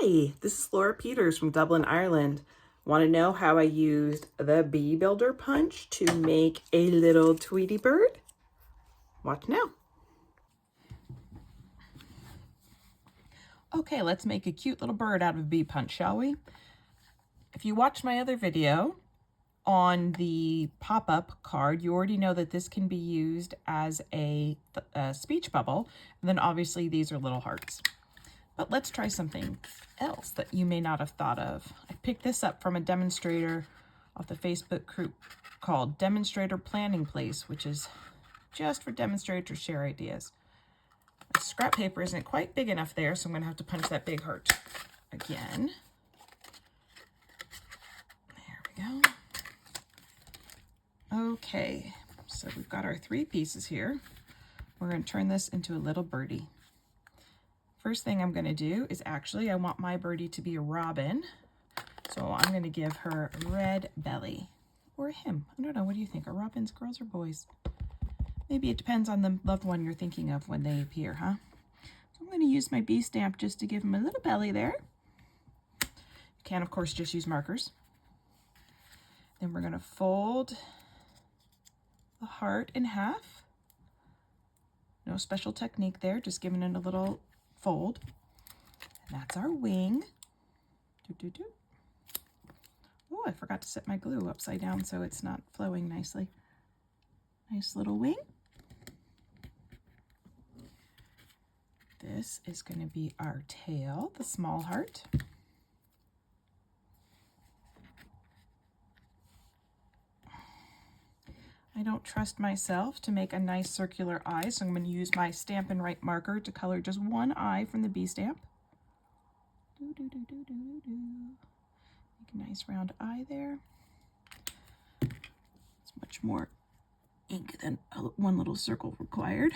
Hi, this is Laura Peters from Dublin, Ireland. Want to know how I used the bee builder punch to make a little Tweety bird? Watch now. Okay, let's make a cute little bird out of a bee punch, shall we? If you watched my other video on the pop-up card, you already know that this can be used as a speech bubble. And then obviously these are little hearts. But let's try something else that you may not have thought of. I picked this up from a demonstrator off the Facebook group called Demonstrator Planning Place, which is just for demonstrators to share ideas. The scrap paper isn't quite big enough there, so I'm going to have to punch that big heart again. There we go. Okay, so we've got our 3 pieces here. We're going to turn this into a little birdie. First thing I'm going to do is I want my birdie to be a robin. So I'm going to give her a red belly. Or him. I don't know. What do you think? Are robins girls or boys? Maybe it depends on the loved one you're thinking of when they appear, huh? So I'm going to use my bee stamp just to give him a little belly there. You can, of course, just use markers. Then we're going to fold the heart in half. No special technique there, just giving it a little fold. And that's our wing. Oh, I forgot to set my glue upside down so it's not flowing nicely. Nice little wing. This is going to be our tail, the small heart. I don't trust myself to make a nice circular eye, so I'm going to use my Stampin' Up marker to color just one eye from the bee stamp. Make a nice round eye there. It's much more ink than one little circle required.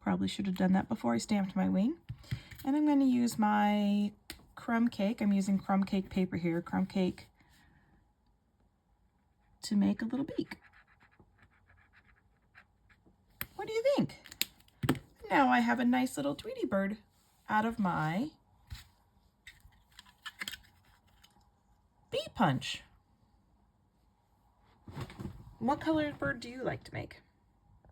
Probably should have done that before I stamped my wing. And I'm going to use my crumb cake. I'm using crumb cake paper here, crumb cake, to make a little beak. What do you think? Now I have a nice little Tweety bird out of my bee punch. What color bird do you like to make?